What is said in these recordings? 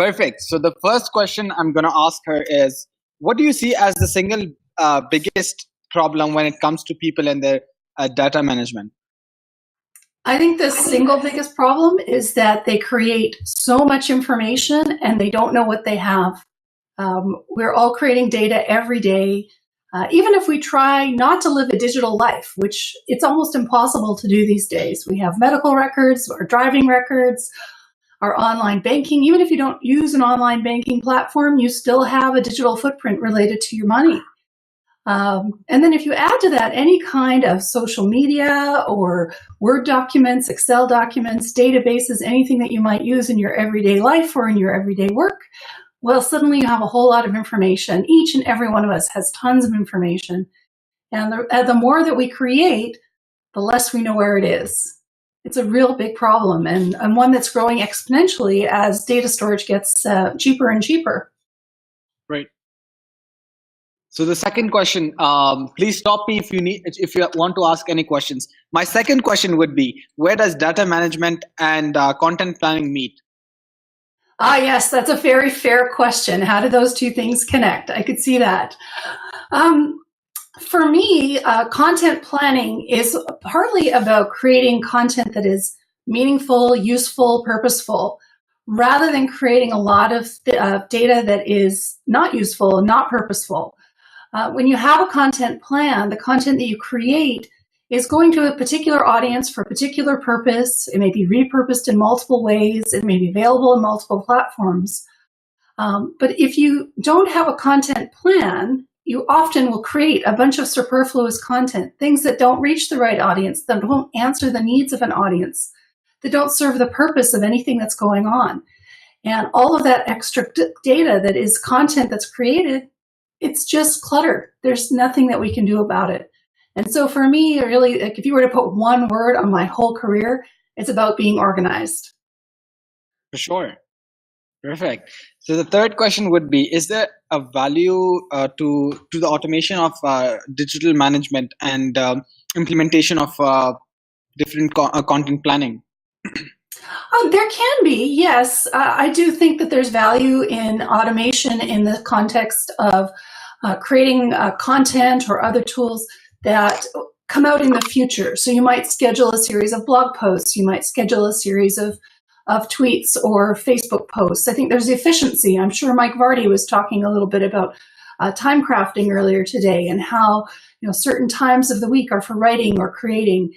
Perfect. So the first question I'm going to ask her is, what do you see as the single biggest problem when it comes to people and their data management? I think the single biggest problem is that they create so much information and they don't know what they have. We're all creating data every day. Even if we try not to live a digital life, which it's almost impossible to do these days. We have medical records or driving records, our online banking. Even if you don't use an online banking platform, you still have a digital footprint related to your money. And then if you add to that any kind of social media or Word documents, Excel documents, databases, anything that you might use in your everyday life or in your everyday work, well, suddenly you have a whole lot of information. Each and every one of us has tons of information. And the more that we create, the less we know where it is. It's a real big problem and one that's growing exponentially as data storage gets cheaper and cheaper. Right. So the second question, please stop me if you want to ask any questions. My second question would be, where does data management and content planning meet? Yes, that's a very fair question. How do those two things connect? I could see that. For me, content planning is partly about creating content that is meaningful, useful, purposeful, rather than creating a lot of data that is not useful and not purposeful. When you have a content plan, the content that you create is going to a particular audience for a particular purpose. It may be repurposed in multiple ways. It may be available in multiple platforms. But if you don't have a content plan, you often will create a bunch of superfluous content, things that don't reach the right audience, that won't answer the needs of an audience, that don't serve the purpose of anything that's going on. And all of that extra data that is content that's created, it's just clutter. There's nothing that we can do about it. And so for me, really, like if you were to put one word on my whole career, it's about being organized. For sure. Perfect. So the third question would be, is there a value to the automation of digital management and implementation of different content planning? There can be, yes. I do think that there's value in automation in the context of creating content or other tools that come out in the future. So you might schedule a series of blog posts. You might schedule a series of tweets or Facebook posts. I think there's efficiency. I'm sure Mike Vardy was talking a little bit about time crafting earlier today and how certain times of the week are for writing or creating.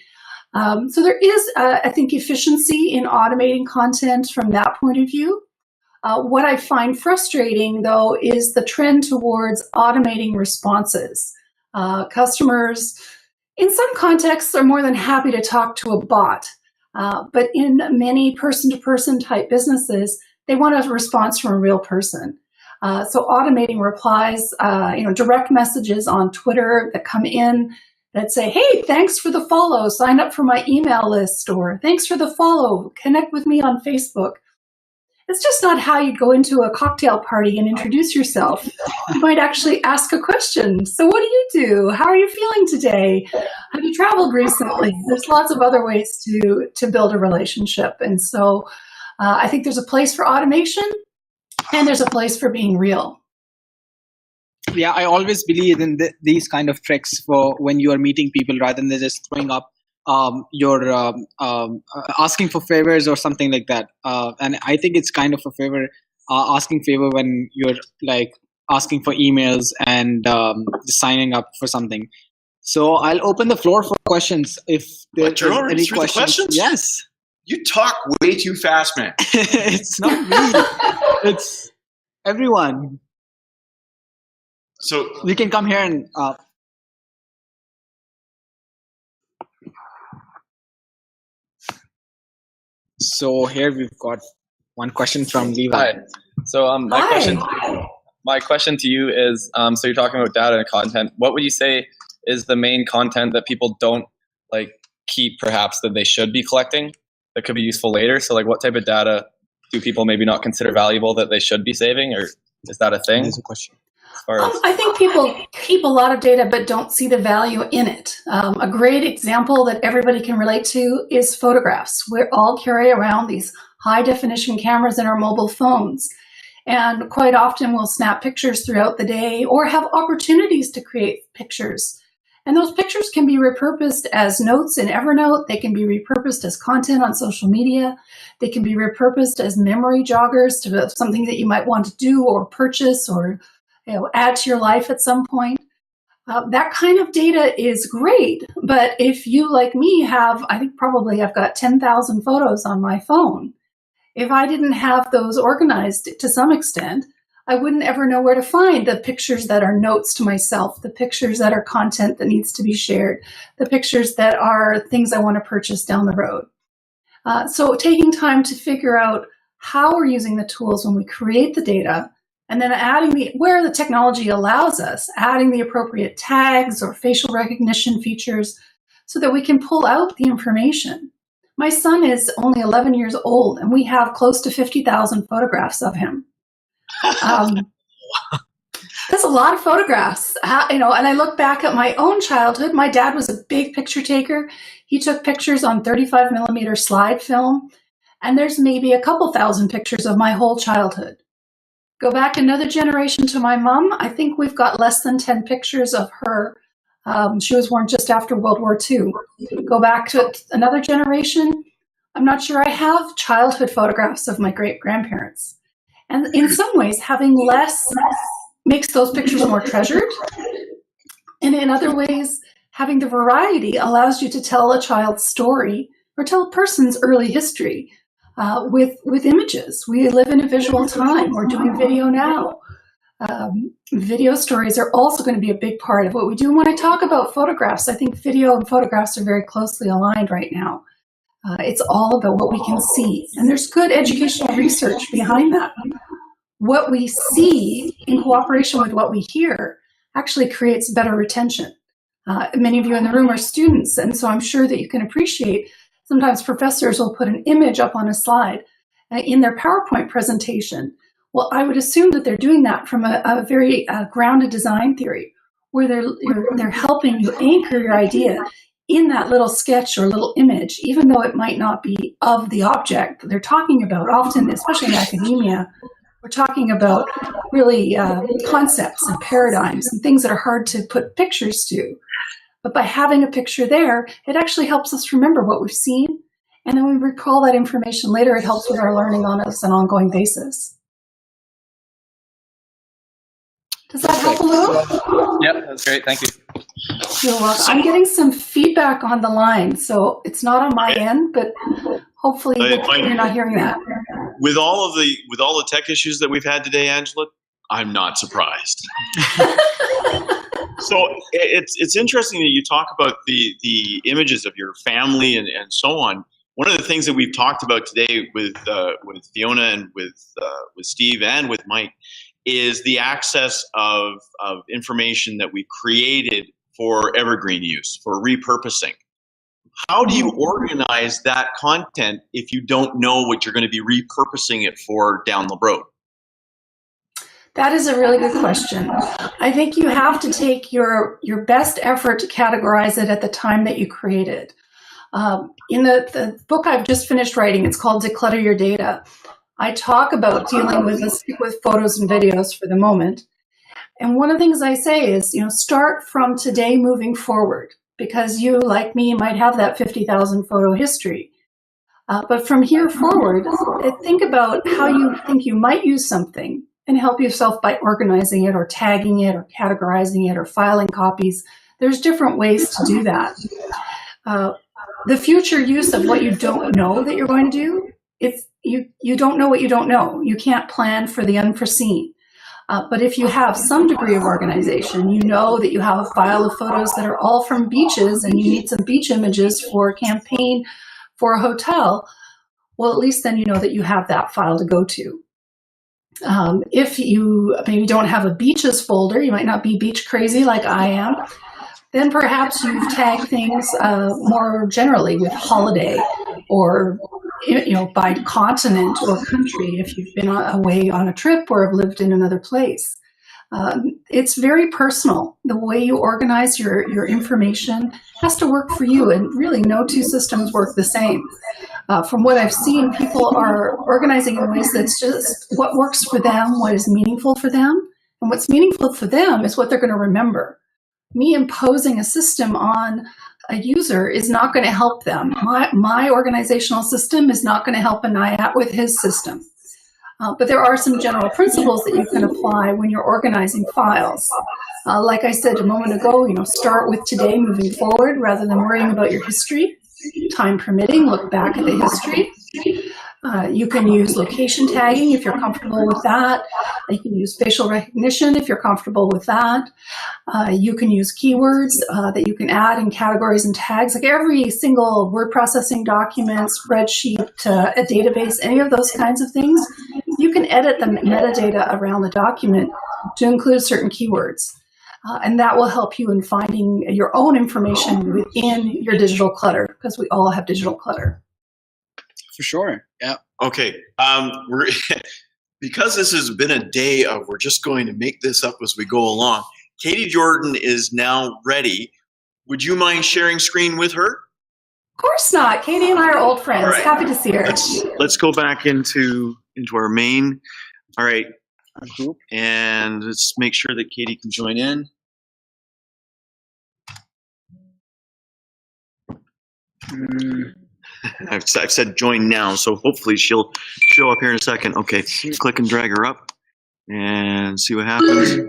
So there is, I think, efficiency in automating content from that point of view. What I find frustrating, though, is the trend towards automating responses. Customers, in some contexts, are more than happy to talk to a bot. But in many person-to-person type businesses, they want a response from a real person. So automating replies, direct messages on Twitter that come in that say, hey, thanks for the follow, sign up for my email list, or thanks for the follow, connect with me on Facebook. It's just not how you go into a cocktail party and introduce yourself. You might actually ask a question. So what do you do? How are you feeling today? Have you traveled recently? There's lots of other ways to build a relationship. And so I think there's a place for automation and there's a place for being real. Yeah, I always believe in these kind of tricks for when you are meeting people rather than just throwing up your asking for favors or something like that. And I think it's kind of a favor, asking favor when you're like asking for emails and signing up for something. So I'll open the floor for questions if there's any questions. Yes. You talk way too fast, man. It's not me. It's everyone. So you can come here and so here we've got one question from Levi. Hi. So my question to you is, so you're talking about data and content. What would you say is the main content that people don't keep, perhaps, that they should be collecting that could be useful later? So what type of data do people maybe not consider valuable that they should be saving, or is that a thing? That's a question. I think people keep a lot of data but don't see the value in it. A great example that everybody can relate to is photographs. We all carry around these high definition cameras in our mobile phones. And quite often we'll snap pictures throughout the day or have opportunities to create pictures. And those pictures can be repurposed as notes in Evernote. They can be repurposed as content on social media. They can be repurposed as memory joggers to something that you might want to do or purchase or add to your life at some point. That kind of data is great, but if you, like me, I think probably I've got 10,000 photos on my phone. If I didn't have those organized to some extent, I wouldn't ever know where to find the pictures that are notes to myself, the pictures that are content that needs to be shared, the pictures that are things I want to purchase down the road. So taking time to figure out how we're using the tools when we create the data, and then adding where the technology allows us, adding the appropriate tags or facial recognition features so that we can pull out the information. My son is only 11 years old, and we have close to 50,000 photographs of him. That's a lot of photographs, and I look back at my own childhood. My dad was a big picture taker. He took pictures on 35 millimeter slide film, and there's maybe a couple thousand pictures of my whole childhood. Go back another generation to my mom. I think we've got less than 10 pictures of her. She was born just after World War II. Go back to another generation. I'm not sure I have childhood photographs of my great-grandparents. And in some ways, having less makes those pictures more treasured. And in other ways, having the variety allows you to tell a child's story or tell a person's early history. With images. We live in a visual time. We're doing video now. Video stories are also going to be a big part of what we do. And when I talk about photographs, I think video and photographs are very closely aligned right now. It's all about what we can see. And there's good educational research behind that. What we see in cooperation with what we hear actually creates better retention. Many of you in the room are students, and so I'm sure that you can appreciate sometimes professors will put an image up on a slide in their PowerPoint presentation. Well, I would assume that they're doing that from a very grounded design theory, where they're helping you anchor your idea in that little sketch or little image, even though it might not be of the object that they're talking about. Often, especially in academia, we're talking about really concepts and paradigms and things that are hard to put pictures to. But by having a picture there, it actually helps us remember what we've seen. And then when we recall that information later, it helps with our learning on an ongoing basis. Does that help a little? Yep, that's great. Thank you. You're welcome. I'm getting some feedback on the line, so it's not on my end, but hopefully you're not hearing that. With all the tech issues that we've had today, Angela, I'm not surprised. So it's interesting that you talk about the images of your family and so on. One of the things that we've talked about today with Fiona and with Steve and with Mike is the access of information that we created for evergreen use, for repurposing. How do you organize that content if you don't know what you're going to be repurposing it for down the road? That is a really good question. I think you have to take your best effort to categorize it at the time that you create it. In the book I've just finished writing, it's called Declutter Your Data. I talk about dealing with, let's stick with photos and videos for the moment. And one of the things I say is, start from today moving forward, because you, like me, might have that 50,000 photo history. But from here forward, think about how you think you might use something and help yourself by organizing it or tagging it or categorizing it or filing copies. There's different ways to do that. The future use of what you don't know that you're going to do, you don't know what you don't know. You can't plan for the unforeseen. But if you have some degree of organization, you know that you have a file of photos that are all from beaches and you need some beach images for a campaign for a hotel, well, at least then you know that you have that file to go to. If you maybe don't have a beaches folder, you might not be beach crazy like I am, then perhaps you've tagged things more generally with holiday or by continent or country if you've been away on a trip or have lived in another place. It's very personal. The way you organize your information has to work for you, and really no two systems work the same. From what I've seen, people are organizing in ways that's just what works for them, what is meaningful for them. And what's meaningful for them is what they're going to remember. Me imposing a system on a user is not going to help them. My organizational system is not going to help a NIAT with his system. But there are some general principles that you can apply when you're organizing files. Like I said a moment ago, start with today moving forward rather than worrying about your history. Time permitting, look back at the history. You can use location tagging if you're comfortable with that. You can use facial recognition if you're comfortable with that. You can use keywords that you can add in categories and tags. Like every single word processing document, spreadsheet, a database, any of those kinds of things, you can edit the metadata around the document to include certain keywords. And that will help you in finding your own information within your digital clutter, because we all have digital clutter. For sure. Yeah. Okay. We're because this has been a day of we're just going to make this up as we go along. Cadi Jordan is now ready. Would you mind sharing screen with her? Of course not. Cadi and I are old friends. Right. Happy to see her. Let's go back into our main. All right. Group, and let's make sure that Cadi can join in. I've said join now, so hopefully she'll show up here in a second. Okay, click and drag her up and see what happens.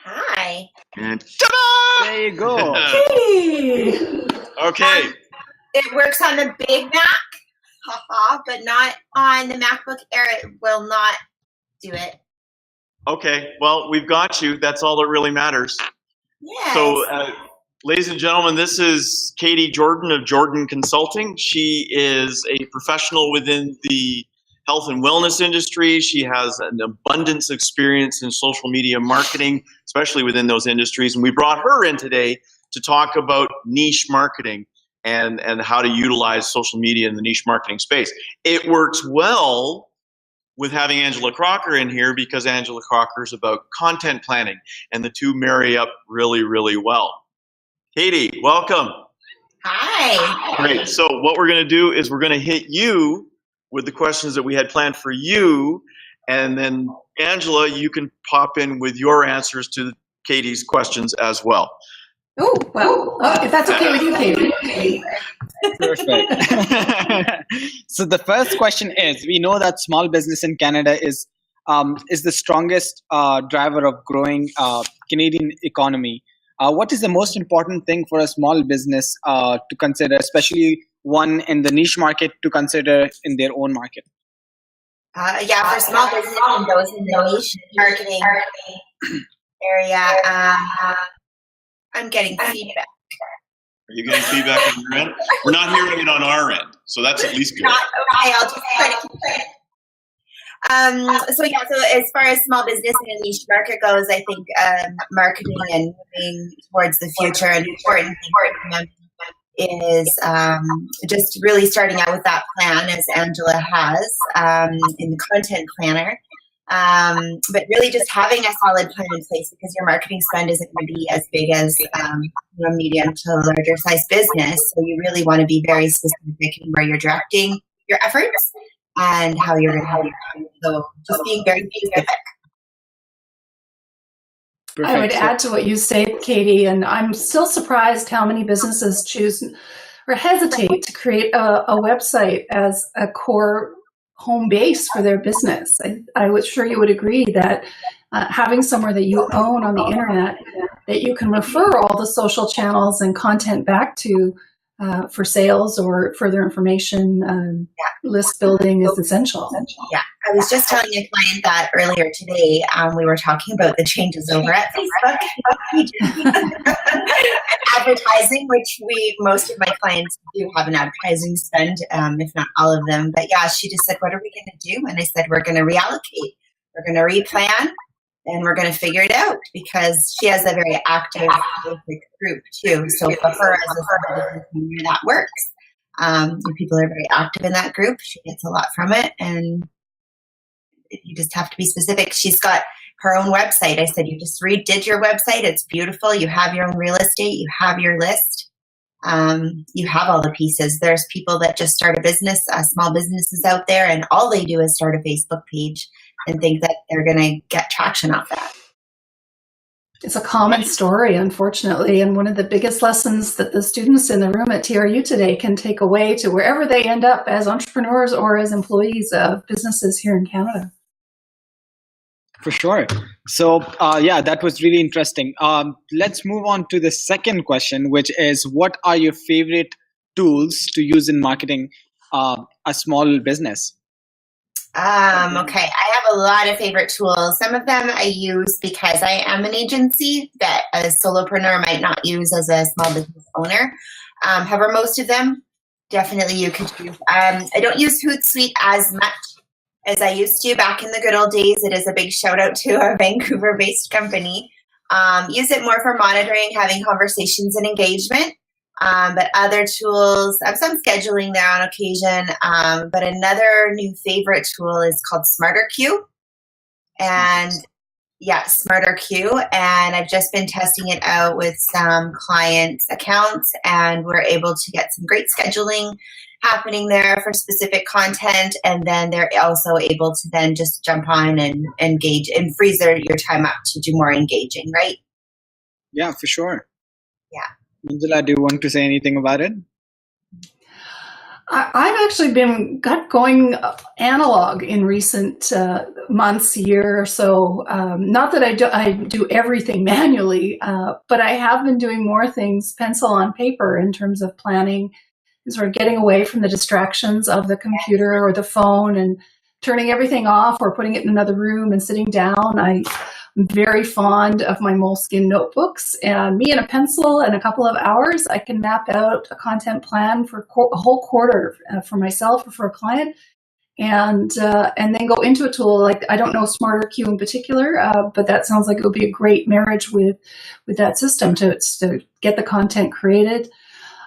Hi. And ta-da! There you go. Hey. Okay. It works on the Big Mac, but not on the MacBook Air. It will not do it. Okay, well, we've got you. That's all that really matters. Yes. So, ladies and gentlemen, this is Cadi Jordan of Jordan Consulting. She is a professional within the health and wellness industry. She has an abundance of experience in social media marketing, especially within those industries. And we brought her in today to talk about niche marketing and how to utilize social media in the niche marketing space. It works well with having Angela Crocker in here because Angela Crocker is about content planning, and the two marry up really, really well. Cadi, welcome. Hi. Great. So what we're going to do is we're going to hit you with the questions that we had planned for you, and then Angela, you can pop in with your answers to Cadi's questions as well. Oh, well, if that's okay with you, Cadi. Perfect. So the first question is, we know that small business in Canada is the strongest driver of growing Canadian economy. What is the most important thing for a small business to consider, especially one in the niche market, to consider in their own market? For small business and those in the niche marketing area, I'm getting feedback. Are you getting feedback on your end? We're not hearing it on our end, so that's at least good. Okay, I'll just try to keep it. So as far as small business and a niche market goes, I think marketing and moving towards the future, an important thing is just really starting out with that plan, as Angela has in the content planner. But really just having a solid plan in place, because your marketing spend isn't going to be as big as a medium to larger size business. So you really want to be very specific in where you're directing your efforts and how you're going to. So just being very specific. I would add to what you say, Cadi, and I'm still surprised how many businesses choose or hesitate to create a website as a core home base for their business. I was sure you would agree that having somewhere that you own on the internet that you can refer all the social channels and content back to for sales or further information, list building is essential. Yeah, I was just telling a client that earlier today. We were talking about the changes over at Facebook. Advertising, which most of my clients do have an advertising spend, if not all of them. But yeah, she just said, what are we going to do? And I said, we're going to reallocate. We're going to replan. And we're going to figure it out, because she has a very active group too. So for her as a business, that works. When people are very active in that group, she gets a lot from it. And you just have to be specific. She's got her own website. I said, you just redid your website. It's beautiful. You have your own real estate. You have your list. you have all the pieces. There's people that just start a business, small businesses out there, and all they do is start a Facebook page and think that they're going to get traction off that. It's a common story, unfortunately, and one of the biggest lessons that the students in the room at TRU today can take away to wherever they end up as entrepreneurs or as employees of businesses here in Canada. For sure. So, yeah, that was really interesting. Let's move on to the second question, which is, what are your favorite tools to use in marketing a small business? Okay, I have a lot of favorite tools. Some of them I use because I am an agency that a solopreneur might not use as a small business owner. However, most of them definitely you could use. I don't use Hootsuite as much as I used to back in the good old days. It is a big shout out to our Vancouver-based company. Use it more for monitoring, having conversations and engagement. But other tools, some scheduling there on occasion. But another new favorite tool is called SmarterQ. And yeah, SmarterQ. And I've just been testing it out with some clients' accounts, and we're able to get some great scheduling happening there for specific content. And then they're also able to then just jump on and engage and freeze your time up to do more engaging, right? Yeah, for sure. Yeah. Angela, do you want to say anything about it? I've actually been going analog in recent months, year or so. Not that I do everything manually, but I have been doing more things pencil on paper in terms of planning, sort of getting away from the distractions of the computer or the phone and turning everything off or putting it in another room and sitting down. I'm very fond of my Moleskine notebooks, and me and a pencil and a couple of hours, I can map out a content plan for a whole quarter for myself or for a client, and then go into a tool like, I don't know SmarterQ in particular, but that sounds like it would be a great marriage with that system to get the content created.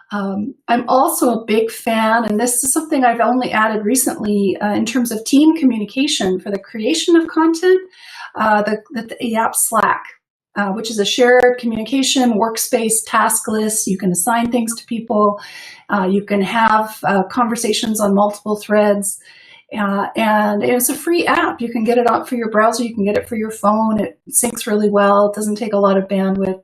I'm also a big fan, and this is something I've only added recently in terms of team communication for the creation of content, the app Slack, which is a shared communication workspace task list. You can assign things to people. You can have conversations on multiple threads. And it's a free app. You can get it up for your browser. You can get it for your phone. It syncs really well. It doesn't take a lot of bandwidth.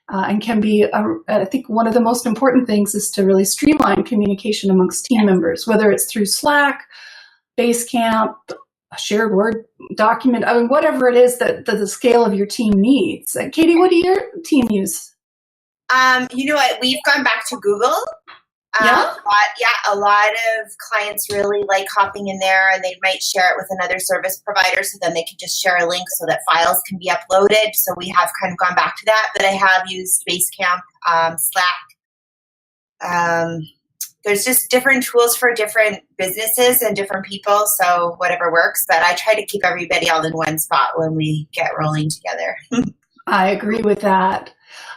And can be, I think one of the most important things is to really streamline communication amongst team members, whether it's through Slack, Basecamp, a shared Word document, I mean, whatever it is that the scale of your team needs. Katie, what do your team use? You know what? We've gone back to Google. Yeah? A lot of clients really like hopping in there, and they might share it with another service provider, so then they can just share a link so that files can be uploaded. So we have kind of gone back to that, but I have used Basecamp, Slack. There's just different tools for different businesses and different people, so whatever works. But I try to keep everybody all in one spot when we get rolling together. I agree with that.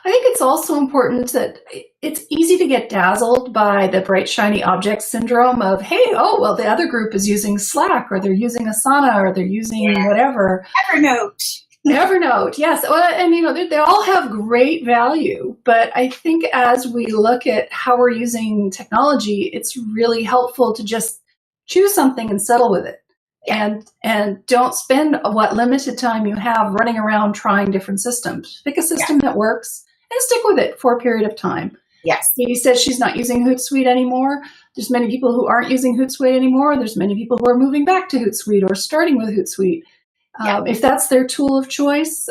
I think it's also important that it's easy to get dazzled by the bright, shiny object syndrome of, hey, oh, well, the other group is using Slack, or they're using Asana, or they're using whatever. Evernote, yes. Well, and, they all have great value. But I think as we look at how we're using technology, it's really helpful to just choose something and settle with it. And don't spend what limited time you have running around trying different systems. Pick a system that works and stick with it for a period of time. Yes. Katie says she's not using Hootsuite anymore. There's many people who aren't using Hootsuite anymore. There's many people who are moving back to Hootsuite or starting with Hootsuite. If that's their tool of choice,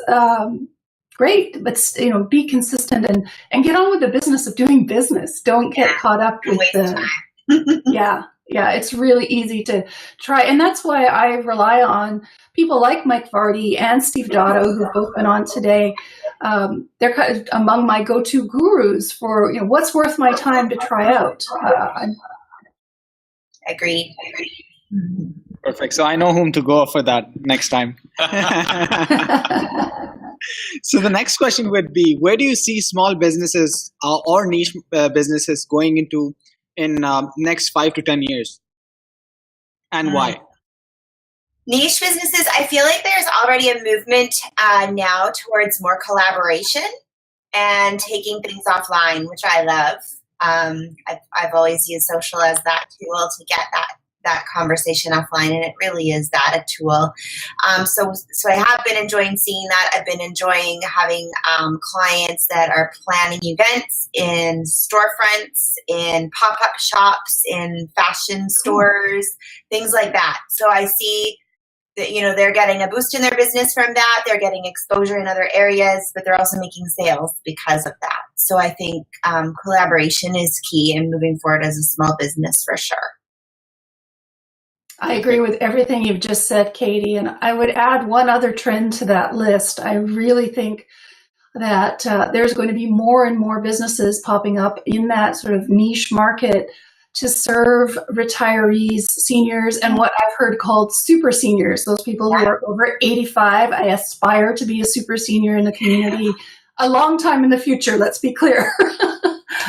great. But be consistent and get on with the business of doing business. Don't get caught up with the Yeah, it's really easy to try. And that's why I rely on people like Mike Vardy and Steve Dotto, who've both been on today. They're kind of among my go-to gurus for, what's worth my time to try out. Agreed. Perfect. So I know whom to go for that next time. So the next question would be, where do you see small businesses or niche businesses going into in next 5 to 10 years, and why? Niche businesses, I feel like there's already a movement now towards more collaboration and taking things offline, which I love. I've always used social as that tool to get that conversation offline, and it really is that, a tool. So I have been enjoying seeing that. I've been enjoying having clients that are planning events in storefronts, in pop-up shops, in fashion stores, things like that. So I see that, they're getting a boost in their business from that. They're getting exposure in other areas, but they're also making sales because of that. So I think collaboration is key in moving forward as a small business for sure. I agree with everything you've just said, Cadi, and I would add one other trend to that list. I really think that there's going to be more and more businesses popping up in that sort of niche market to serve retirees, seniors, and what I've heard called super seniors, those people who are over 85. I aspire to be a super senior in the community a long time in the future, let's be clear.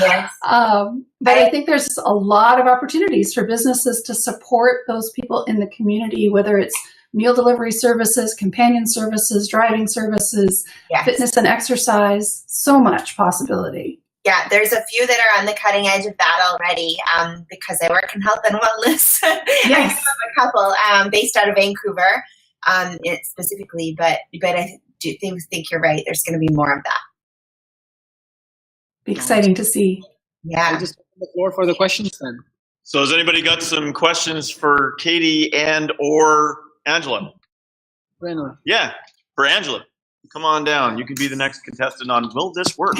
Yes. But I think there's a lot of opportunities for businesses to support those people in the community, whether it's meal delivery services, companion services, driving services, fitness and exercise, so much possibility. Yeah, there's a few that are on the cutting edge of that already because I work in health and wellness. Yes. I have a couple based out of Vancouver specifically, but I do think you're right. There's going to be more of that. Be exciting to see. Yeah. I'll just open the floor for the questions then. So has anybody got some questions for Cadi and or Angela? Bueno. Yeah, for Angela. Come on down. You can be the next contestant on Will This Work?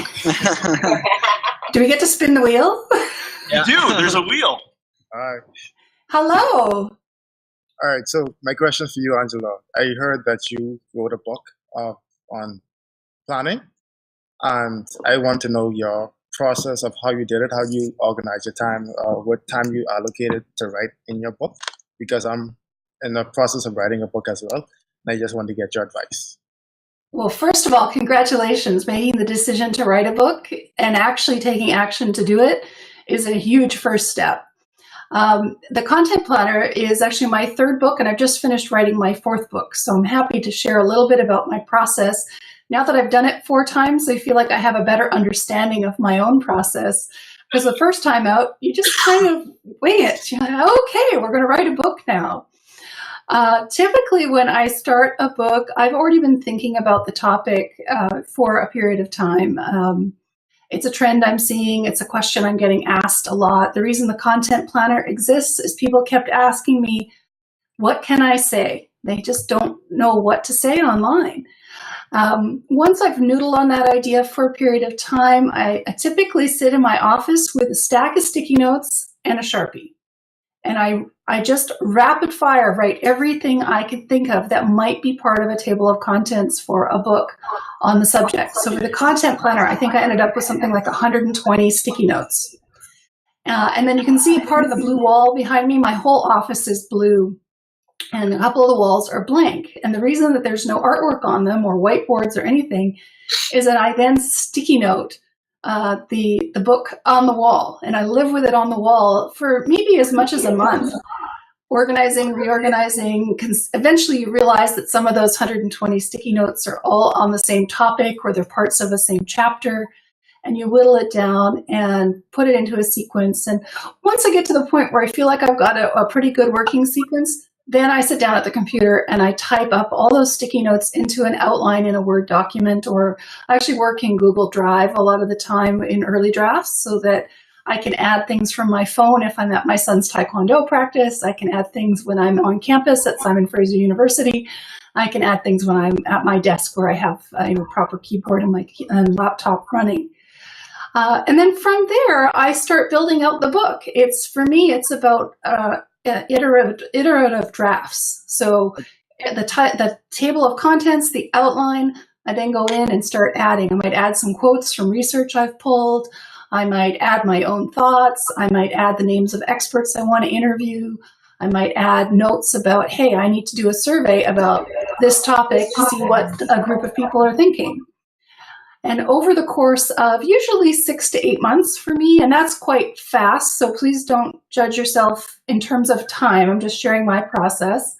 Do we get to spin the wheel? You do. There's a wheel. All right. Hello. All right. So my question for you, Angela. I heard that you wrote a book on planning, and I want to know your process of how you did it, how you organize your time, what time you allocated to write in your book, because I'm in the process of writing a book as well, and I just want to get your advice. Well, first of all, congratulations. Making the decision to write a book and actually taking action to do it is a huge first step. The Content Planner is actually my third book, and I've just finished writing my fourth book. So I'm happy to share a little bit about my process. Now that I've done it 4 times, I feel like I have a better understanding of my own process. Because the first time out, you just kind of wing it. You're like, okay, we're going to write a book now. Typically, when I start a book, I've already been thinking about the topic for a period of time. It's a trend I'm seeing. It's a question I'm getting asked a lot. The reason the Content Planner exists is people kept asking me, what can I say? They just don't know what to say online. Once I've noodled on that idea for a period of time, I typically sit in my office with a stack of sticky notes and a Sharpie. And I just rapid fire write everything I could think of that might be part of a table of contents for a book on the subject. So for the Content Planner, I think I ended up with something like 120 sticky notes. And then you can see part of the blue wall behind me. My whole office is blue, and a couple of the walls are blank. And the reason that there's no artwork on them or whiteboards or anything is that I then sticky note the book on the wall, and I live with it on the wall for maybe as much as a month, organizing, reorganizing. Eventually you realize that some of those 120 sticky notes are all on the same topic or they're parts of the same chapter, and you whittle it down and put it into a sequence. And once I get to the point where I feel like I've got a pretty good working sequence, then I sit down at the computer and I type up all those sticky notes into an outline in a Word document, or I actually work in Google Drive a lot of the time in early drafts so that I can add things from my phone if I'm at my son's Taekwondo practice. I can add things when I'm on campus at Simon Fraser University. I can add things when I'm at my desk where I have a proper keyboard and my laptop running. And then from there, I start building out the book. For me, it's about iterative drafts. So the table of contents, the outline, I then go in and start adding. I might add some quotes from research I've pulled. I might add my own thoughts. I might add the names of experts I want to interview. I might add notes about, hey, I need to do a survey about this topic to see what a group of people are thinking. And over the course of usually 6 to 8 months for me, and that's quite fast, so please don't judge yourself in terms of time. I'm just sharing my process.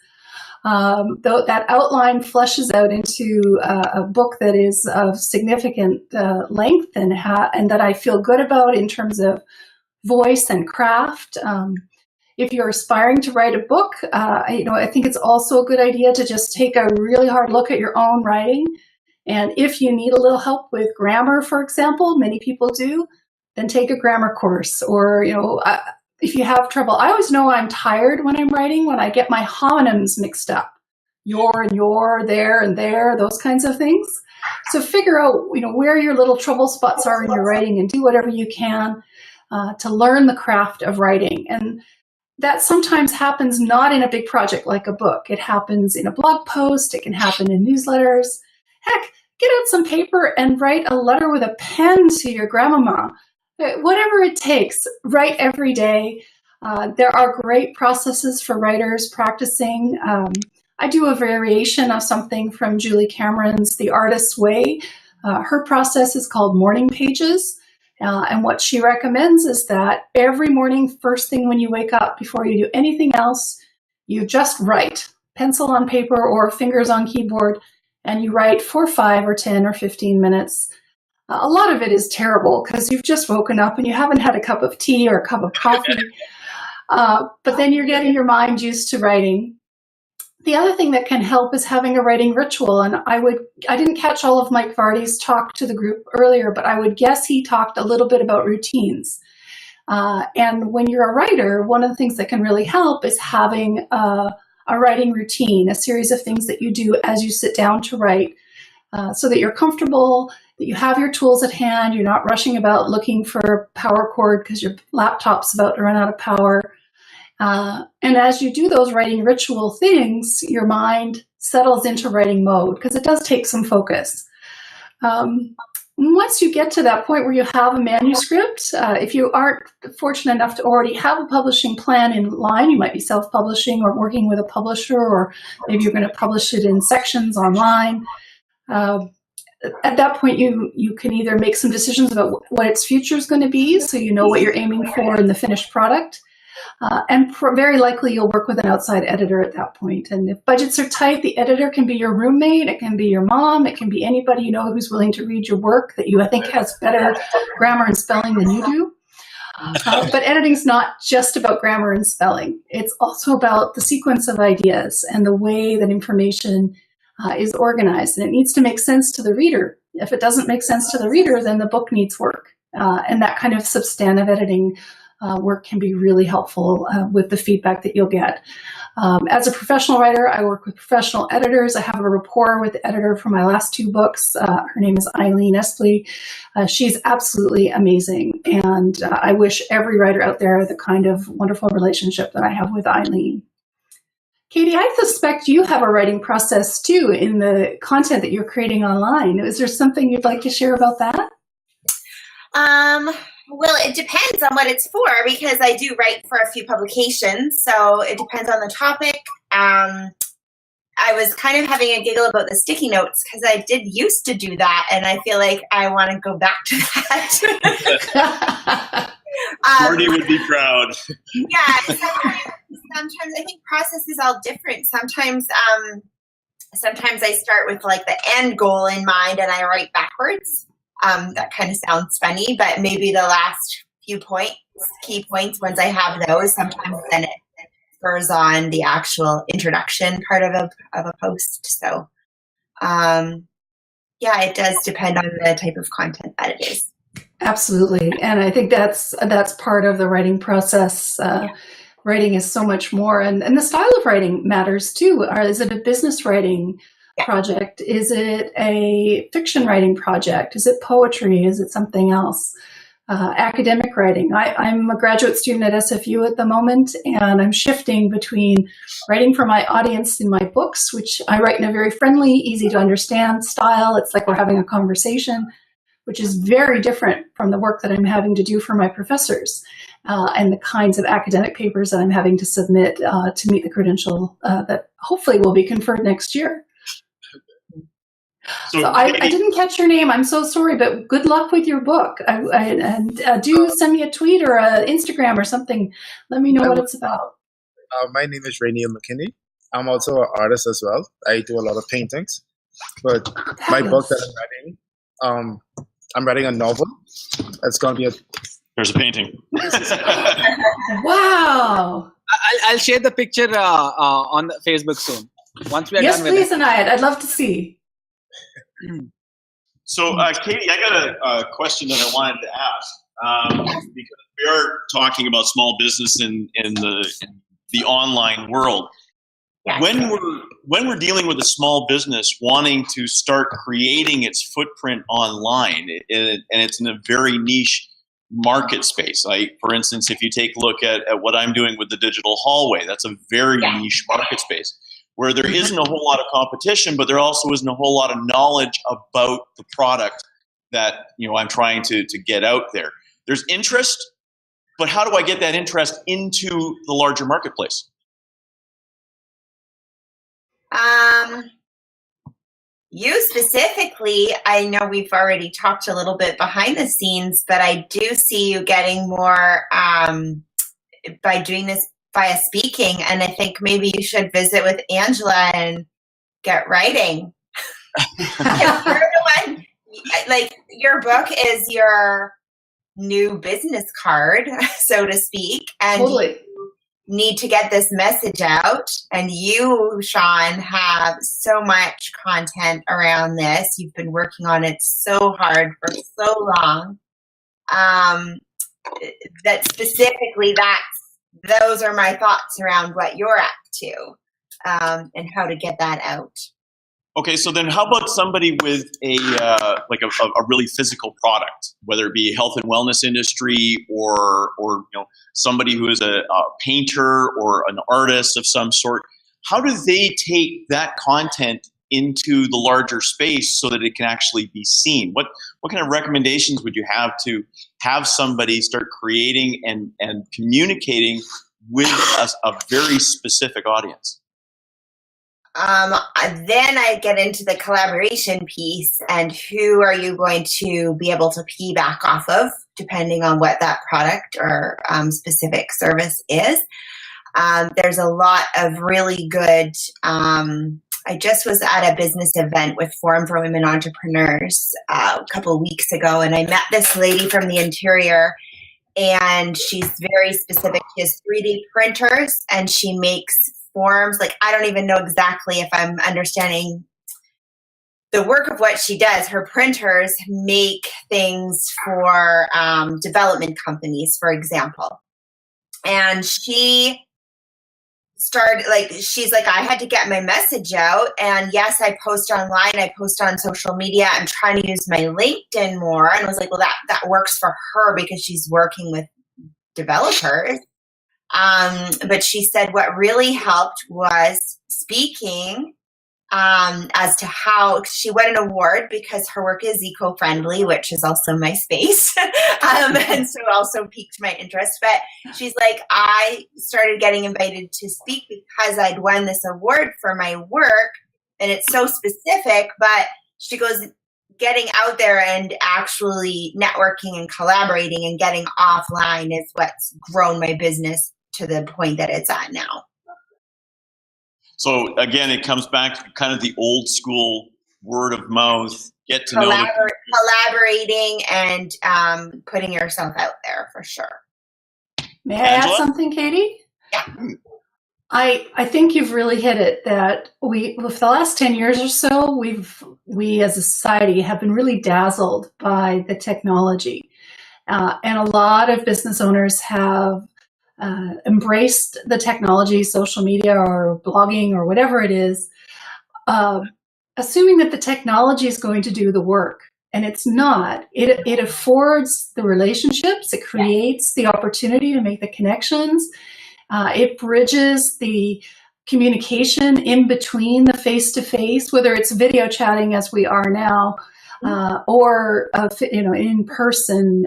Though that outline fleshes out into a book that is of significant length and that I feel good about in terms of voice and craft. If you're aspiring to write a book, I think it's also a good idea to just take a really hard look at your own writing. And if you need a little help with grammar, for example, many people do, then take a grammar course. Or, if you have trouble, I always know I'm tired when I'm writing when I get my homonyms mixed up. Your and your, there and there, those kinds of things. So figure out, where your little trouble spots are in your writing and do whatever you can to learn the craft of writing. And that sometimes happens not in a big project like a book. It happens in a blog post. It can happen in newsletters. Heck, get out some paper and write a letter with a pen to your grandmama. Whatever it takes, write every day. There are great processes for writers practicing. I do a variation of something from Julie Cameron's The Artist's Way. Her process is called morning pages. And what she recommends is that every morning, first thing when you wake up, before you do anything else, you just write, pencil on paper or fingers on keyboard, and you write for 5 or 10 or 15 minutes. A lot of it is terrible because you've just woken up and you haven't had a cup of tea or a cup of coffee. But then you're getting your mind used to writing. The other thing that can help is having a writing ritual. And I didn't catch all of Mike Vardy's talk to the group earlier, but I would guess he talked a little bit about routines. And when you're a writer, one of the things that can really help is having a writing routine, a series of things that you do as you sit down to write, so that you're comfortable, that you have your tools at hand, you're not rushing about looking for a power cord because your laptop's about to run out of power. And as you do those writing ritual things, your mind settles into writing mode because it does take some focus. Once you get to that point where you have a manuscript, if you aren't fortunate enough to already have a publishing plan in line, you might be self-publishing or working with a publisher, or maybe you're going to publish it in sections online. At that point, you can either make some decisions about what its future is going to be, so you know what you're aiming for in the finished product. And very likely you'll work with an outside editor at that point. And if budgets are tight, the editor can be your roommate, it can be your mom, it can be anybody you know who's willing to read your work that you think has better grammar and spelling than you do. But editing's not just about grammar and spelling. It's also about the sequence of ideas and the way that information is organized. And it needs to make sense to the reader. If it doesn't make sense to the reader, then the book needs work. And that kind of substantive editing work can be really helpful with the feedback that you'll get. As a professional writer, I work with professional editors. I have a rapport with the editor for my last 2 books. Her name is Eileen Espley. She's absolutely amazing. And I wish every writer out there the kind of wonderful relationship that I have with Eileen. Cadi, I suspect you have a writing process too in the content that you're creating online. Is there something you'd like to share about that? Well, it depends on what it's for, because I do write for a few publications, so it depends on the topic. I was kind of having a giggle about the sticky notes because I did used to do that, and I feel like I want to go back to that. Marty would be proud. Yeah, sometimes I think process is all different. Sometimes I start with like the end goal in mind and I write backwards. That kind of sounds funny, but maybe the last few key points, once I have those, sometimes then it spurs on the actual introduction part of a post. So, yeah, it does depend on the type of content that it is. Absolutely. And I think that's part of the writing process. Writing is so much more. And the style of writing matters too. Is it a business writing project? Is it a fiction writing project? Is it poetry? Is it something else? Academic writing. I'm a graduate student at SFU at the moment, and I'm shifting between writing for my audience in my books, which I write in a very friendly, easy to understand style. It's like we're having a conversation, which is very different from the work that I'm having to do for my professors and the kinds of academic papers that I'm having to submit to meet the credential that hopefully will be conferred next year. So I didn't catch your name. I'm so sorry, but good luck with your book. And do send me a tweet or an Instagram or something. Let me know what it's about. My name is Rainier McKinney. I'm also an artist as well. I do a lot of paintings. But my book that I'm writing a novel. It's going to be a... There's a painting. Wow. I'll share the picture on the Facebook soon. Once we are Yes, done with please, it. Anayat. I'd love to see. So, Katie, I got a question that I wanted to ask because we are talking about small business in the online world. Yes. When we're dealing with a small business wanting to start creating its footprint online, and it's in a very niche market space. Like, for instance, if you take a look at what I'm doing with the digital hallway, that's a very niche market space where there isn't a whole lot of competition, but there also isn't a whole lot of knowledge about the product that I'm trying to get out there. There's interest, but how do I get that interest into the larger marketplace? You specifically, I know we've already talked a little bit behind the scenes, but I do see you getting more by doing this via speaking, and I think maybe you should visit with Angela and get writing. You're the one, like, your book is your new business card, so to speak, and Totally. need to get this message out. And you, Sean, have so much content around this. You've been working on it so hard for so long. That specifically, those are my thoughts around what you're up to and how to get that out. Okay, so then how about somebody with a really physical product, whether it be health and wellness industry or somebody who is a painter or an artist of some sort? How do they take that content into the larger space so that it can actually be seen? What kind of recommendations would you have to have somebody start creating and communicating with a very specific audience? Then I get into the collaboration piece and who are you going to be able to piggyback off of, depending on what that product or specific service is. There's a lot of really good, I just was at a business event with Forum for Women Entrepreneurs a couple of weeks ago, and I met this lady from the interior, and she's very specific. She has 3D printers, and she makes forms. Like, I don't even know exactly if I'm understanding the work of what she does. Her printers make things for development companies, for example. And she started, she's like, I had to get my message out. And yes, I post online, I post on social media. I'm trying to use my LinkedIn more. And I was like, well, that works for her because she's working with developers. But she said what really helped was speaking as to how she won an award because her work is eco-friendly, which is also my space. And so also piqued my interest. But she's like, I started getting invited to speak because I'd won this award for my work. And it's so specific, but she goes, getting out there and actually networking and collaborating and getting offline is what's grown my business to the point that it's at now. So again, it comes back to kind of the old school word of mouth, get to know collaborating and putting yourself out there for sure. May I add something, Katie? Yeah. I think you've really hit it, that with the last 10 years or so, we as a society have been really dazzled by the technology. And a lot of business owners have embraced the technology, social media or blogging or whatever it is, assuming that the technology is going to do the work. And it's not. It affords the relationships. It creates the opportunity to make the connections. It bridges the communication in between the face-to-face, whether it's video chatting as we are now, or in-person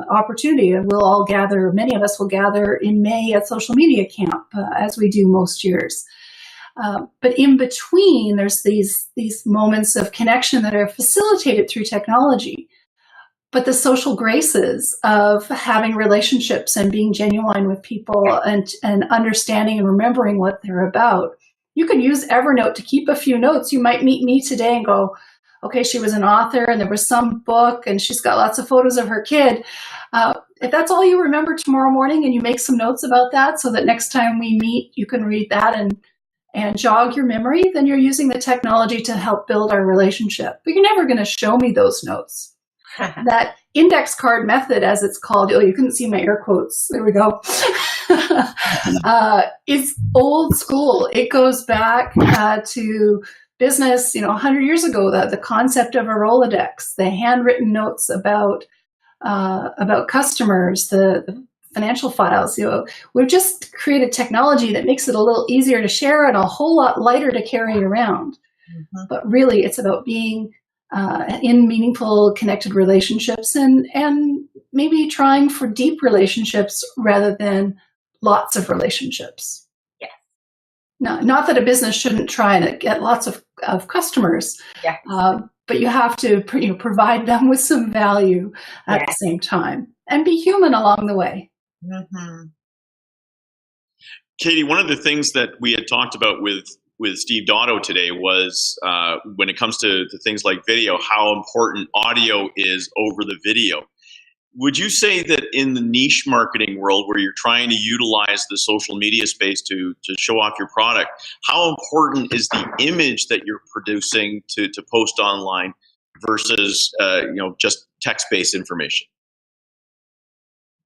opportunity. We'll all gather, many of us will gather in May at social media camp, as we do most years. But in between, there's these moments of connection that are facilitated through technology. But the social graces of having relationships and being genuine with people and understanding and remembering what they're about You could use Evernote to keep a few notes. You might meet me today and go, okay, she was an author and there was some book and she's got lots of photos of her kid. If that's all you remember tomorrow morning and you make some notes about that so that next time we meet, you can read that and jog your memory, then you're using the technology to help build our relationship. But you're never going to show me those notes. That index card method, as it's called, oh, you couldn't see my air quotes. There we go. It's old school. It goes back to business, 100 years ago, the concept of a Rolodex, the handwritten notes about customers, the financial files. We've just created technology that makes it a little easier to share and a whole lot lighter to carry around. Mm-hmm. But really, it's about being in meaningful, connected relationships and maybe trying for deep relationships rather than lots of relationships. Yeah. No, not that a business shouldn't try and get lots of customers. Yeah. But you have to provide them with some value at the same time and be human along the way. Mm-hmm. Cadi, one of the things that we had talked about with Steve Dotto today was when it comes to things like video, how important audio is over the video. Would you say that in the niche marketing world where you're trying to utilize the social media space to show off your product, how important is the image that you're producing to post online versus just text-based information?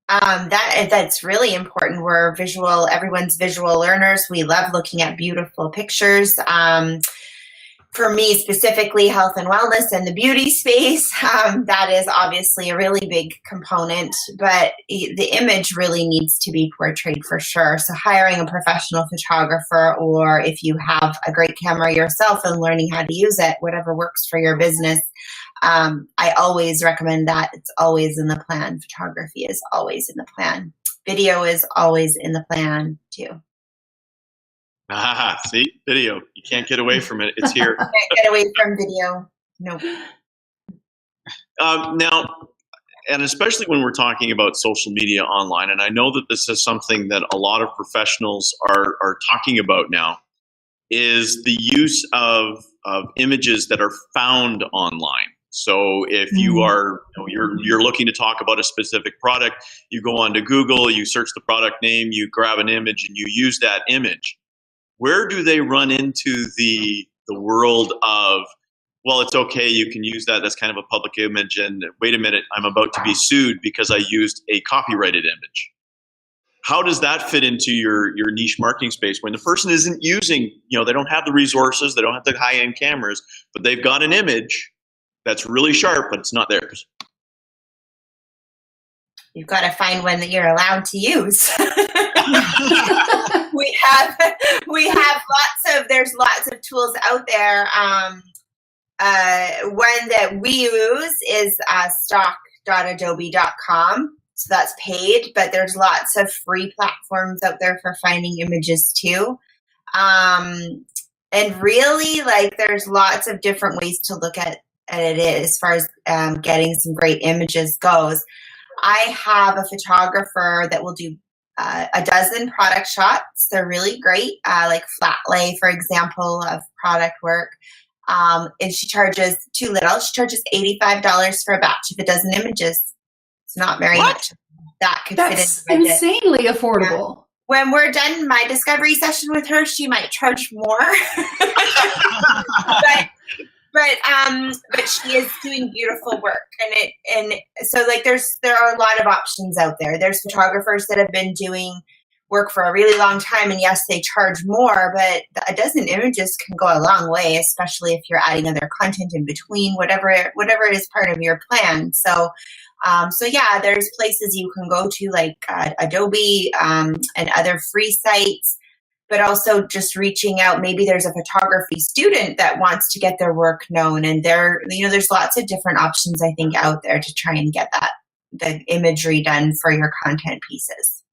That's really important. We're visual, everyone's visual learners. We love looking at beautiful pictures. For me specifically, health and wellness and the beauty space, that is obviously a really big component, but the image really needs to be portrayed for sure. So hiring a professional photographer, or if you have a great camera yourself and learning how to use it, whatever works for your business, I always recommend that. It's always in the plan. Photography is always in the plan. Video is always in the plan too. See, video. You can't get away from it. It's here. Can't get away from video. Nope. Now, and especially when we're talking about social media online, and I know that this is something that a lot of professionals are talking about now, is the use of images that are found online. So if you are, you're looking to talk about a specific product, you go onto Google, you search the product name, you grab an image, and you use that image. Where do they run into the world of, well, it's okay, you can use that, that's kind of a public image, and wait a minute, I'm about to be sued because I used a copyrighted image? How does that fit into your niche marketing space when the person isn't using, they don't have the resources, they don't have the high-end cameras, but they've got an image that's really sharp, but it's not theirs? You've got to find one that you're allowed to use. There's lots of tools out there. One that we use is stock.adobe.com. So that's paid, but there's lots of free platforms out there for finding images too. And really, there's lots of different ways to look at it as far as getting some great images goes. I have a photographer that will do a dozen product shots. They're really great, like flat lay, for example, of product work. And she charges too little. She charges $85 for a batch of a dozen images. It's not very much. That could fit in. That's insanely affordable. When we're done my discovery session with her, she might charge more. But she is doing beautiful work, and so there are a lot of options out there. There's photographers that have been doing work for a really long time, and yes, they charge more, but a dozen images can go a long way, especially if you're adding other content in between, whatever is part of your plan. So yeah, there's places you can go to like Adobe and other free sites. But also just reaching out. Maybe there's a photography student that wants to get their work known, and there's lots of different options I think out there to try and get the imagery done for your content pieces.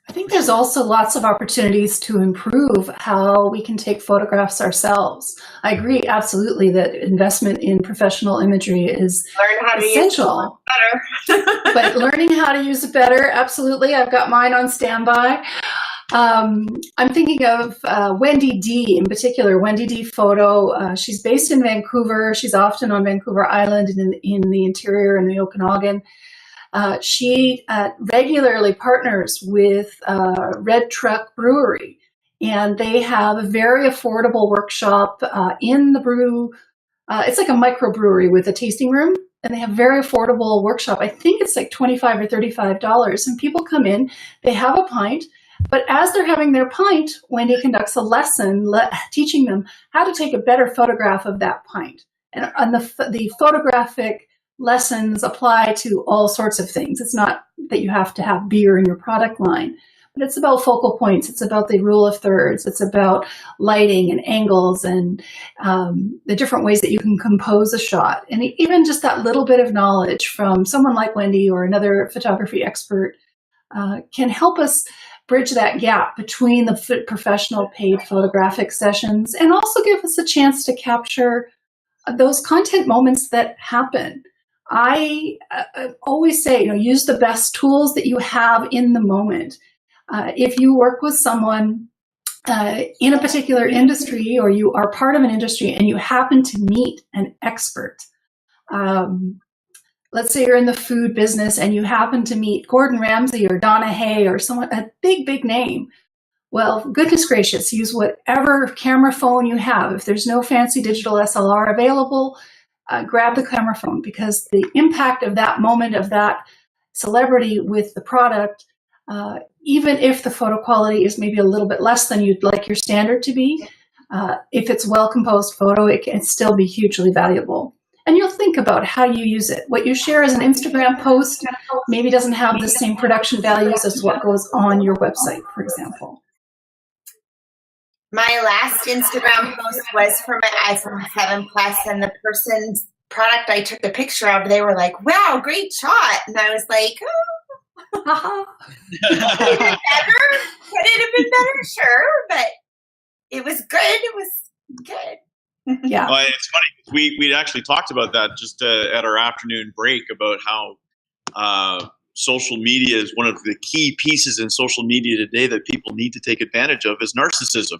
I think there's also lots of opportunities to improve how we can take photographs ourselves. I agree absolutely that investment in professional imagery is essential. Better. But learning how to use it better, absolutely. I've got mine on standby. I'm thinking of Wendy D in particular, Wendy D Photo. She's based in Vancouver. She's often on Vancouver Island and in the interior in the Okanagan. She regularly partners with Red Truck Brewery, and they have a very affordable workshop in the brew. It's like a microbrewery with a tasting room, and they have very affordable workshop. I think it's like $25 or $35, and people come in, they have a pint, but as they're having their pint, Wendy conducts a lesson teaching them how to take a better photograph of that pint. And the photographic lessons apply to all sorts of things. It's not that you have to have beer in your product line, but it's about focal points. It's about the rule of thirds. It's about lighting and angles and the different ways that you can compose a shot. And even just that little bit of knowledge from someone like Wendy or another photography expert can help us bridge that gap between the professional paid photographic sessions and also give us a chance to capture those content moments that happen. I always say, use the best tools that you have in the moment. If you work with someone in a particular industry, or you are part of an industry and you happen to meet an expert, let's say you're in the food business and you happen to meet Gordon Ramsay or Donna Hay or someone, a big name. Well, goodness gracious, use whatever camera phone you have. If there's no fancy digital SLR available, grab the camera phone, because the impact of that moment of that celebrity with the product, even if the photo quality is maybe a little bit less than you'd like your standard to be, if it's well-composed photo, it can still be hugely valuable. And you'll think about how you use it. What you share as an Instagram post maybe doesn't have the same production values as what goes on your website, for example. My last Instagram post was for my iPhone 7 Plus, and the person's product I took the picture of, they were like, "Wow, great shot." And I was like, "Oh, could it have been better? Could it have been better? Sure, but it was good. It was good." Yeah. Well, it's funny. We actually talked about that just at our afternoon break about how social media is one of the key pieces in social media today that people need to take advantage of is narcissism.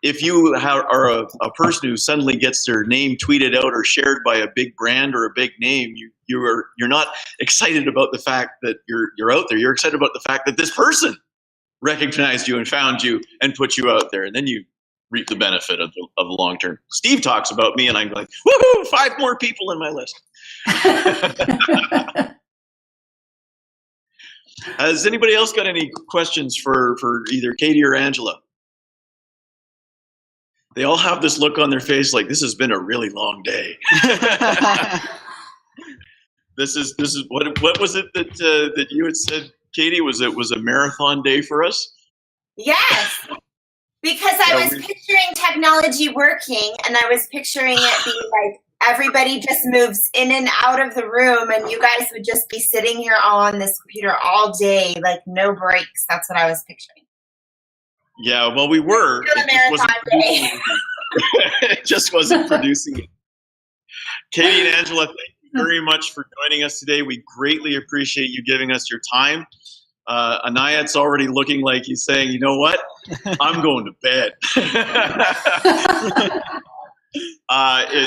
If you are a person who suddenly gets their name tweeted out or shared by a big brand or a big name, you're not excited about the fact that you're out there. You're excited about the fact that this person recognized you and found you and put you out there, and then you reap the benefit of the long term. Steve talks about me, and I'm like, woohoo! 5 more people in my list. Has anybody else got any questions for either Cadi or Angela? They all have this look on their face like this has been a really long day. This is what was it that you had said, Cadi? Was a marathon day for us? Yes, because I was picturing technology working, and I was picturing it being like everybody just moves in and out of the room, and you guys would just be sitting here on this computer all day, like no breaks. That's what I was picturing. Yeah, well, we were. It just wasn't producing it. Cadi and Angela, thank you very much for joining us today. We greatly appreciate you giving us your time. Anayat's already looking like he's saying, you know what? I'm going to bed.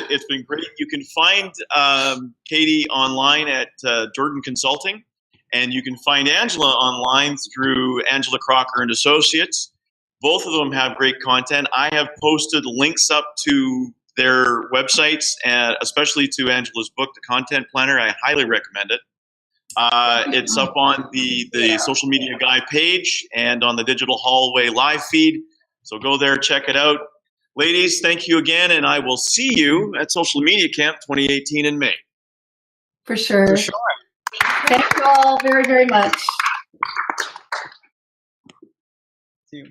It's been great. You can find Cadi online at Jordan Consulting, and you can find Angela online through Angela Crocker and Associates. Both of them have great content. I have posted links up to their websites, and especially to Angela's book, The Content Planner. I highly recommend it. It's up on the Social Media Guy page and on the Digital Hallway live feed. So go there, check it out. Ladies, thank you again, and I will see you at Social Media Camp 2018 in May. For sure. For sure. Thank you all very, very much. See you.